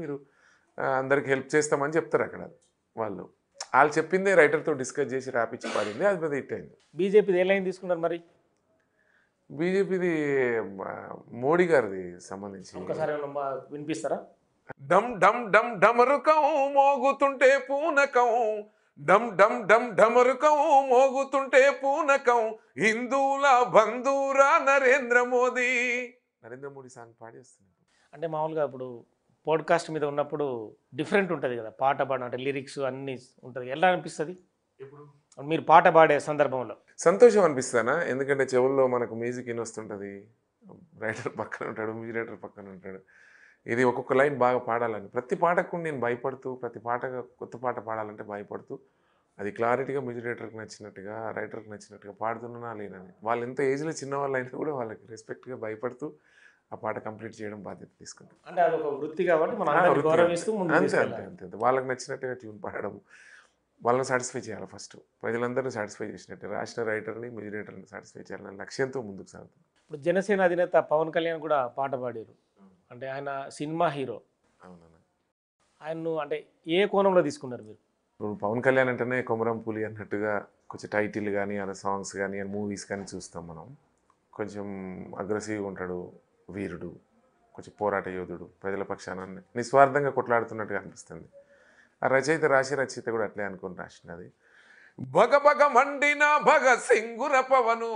మీరు అందరికి హెల్ప్ చేస్తామని చెప్తారు అక్కడ వాళ్ళు. వాళ్ళు చెప్పిందే రైటర్తో డిస్కస్ చేసి రాపిచ్చి పాడింది, అది పెద్ద హిట్ అయింది. బీజేపీది ఏ లైన్ తీసుకున్నారు మరి? బీజేపీది మోడీ గారిది సంబంధించి. ఒకసారి వినిపిస్తారా? డమ్ డమ్ డమ్ డమరుకం మోగుతుంటే పూనకం, డమ్ డమ్ డమ్ డమరుకం మోగుతుంటే పూనకం, హిందువుల బంధురా నరేంద్ర మోదీ. నరేంద్ర మోడీ సాంగ్ పాడి వస్తుంది. అంటే మామూలుగా ఇప్పుడు పాడ్కాస్ట్ మీద ఉన్నప్పుడు డిఫరెంట్ ఉంటుంది కదా, పాట పాడడం అంటే లిరిక్స్ అన్నీ ఉంటుంది, ఎలా అనిపిస్తుంది మీరు పాట పాడే సందర్భంలో? సంతోషం అనిపిస్తానా, ఎందుకంటే చెవుల్లో మనకు మ్యూజిక్ వినొస్తుంటుంది, రైటర్ పక్కన ఉంటాడు, మ్యూజిక్ రైటర్ పక్కన ఉంటాడు. ఇది ఒక్కొక్క లైన్ బాగా పాడాలని ప్రతి పాటకు నేను భయపడుతూ, ప్రతి పాట కొత్త పాట పాడాలంటే భయపడుతూ, అది క్లారిటీగా మ్యూజిక్ డైరెక్టర్కి నచ్చినట్టుగా, రైటర్కి నచ్చినట్టుగా పాడుతున్నా లేనని. వాళ్ళు ఎంత ఏజ్లో చిన్నవాళ్ళు అయినా కూడా వాళ్ళకి రెస్పెక్ట్గా భయపడుతూ ఆ పాట కంప్లీట్ చేయడం బాధ్యత తీసుకుంటాం. అంటే అది ఒక వృత్తి కాబట్టి మనం అందరినీ గౌరవిస్తూ ముందుకు అంతే అంతే తీసుకెళ్ళాలి. అంతే అంతే. వాళ్ళకి నచ్చినట్టుగా ట్యూన్ పాడడం, వాళ్ళని సాటిస్ఫై చేయాలి. ఫస్ట్ ప్రజలందరినీ సాటిస్ఫై చేసినట్టు రాసిన రైటర్ని, మ్యూజిక్ డైరెక్టర్ని సాటిస్ఫై చేయాలనే లక్ష్యంతో ముందుకు సాగుతుంది. ఇప్పుడు జనసేన అధినేత పవన్ కళ్యాణ్ కూడా పాట పాడారు. అంటే ఆయన సినిమా హీరో, అవునన్నా. ఆయన్ను అంటే ఏ కోణంలో తీసుకున్నారు మీరు? ఇప్పుడు పవన్ కళ్యాణ్ అంటేనే కొమరం పులి అన్నట్టుగా కొంచెం టైటిల్ కానీ, అలా సాంగ్స్ కానీ, మూవీస్ కానీ చూస్తాం మనం. కొంచెం అగ్రెసివ్గా ఉంటాడు, వీరుడు, కొంచెం పోరాట యోధుడు, ప్రజల పక్షాన నిస్వార్థంగా కొట్లాడుతున్నట్టుగా అనిపిస్తుంది. ఆ రచయిత కూడా అట్లే అనుకుని రాసినది. భగ భగ మండిన భగత్ సింగుర పవను,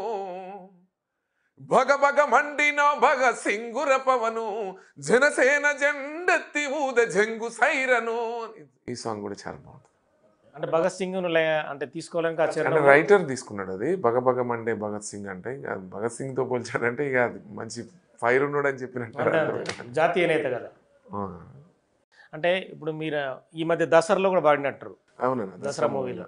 భగ భగ మండిన భగత్ సింగుర పవను, జనసేన జెండెత్తి ఊద జంగు సైరను. ఈ సాంగ్ కూడా చాలా బాగుంటుంది. అంటే భగత్ సింగ్ అంటే తీసుకోవడానికి అంటే రైటర్ తీసుకున్నాడు అది. భగ భగ మండే భగత్ సింగ్ అంటే ఇక భగత్ సింగ్తో పోల్చాడంటే ఇక అది మంచి ఫైర్ ఉన్నాడు అని చెప్పినట్టు, జాతీయ నేత కదా. అంటే ఇప్పుడు మీరు ఈ మధ్య దసరాలో కూడా పాడినట్టు. అవునన్నా, దసరా మూవీలో.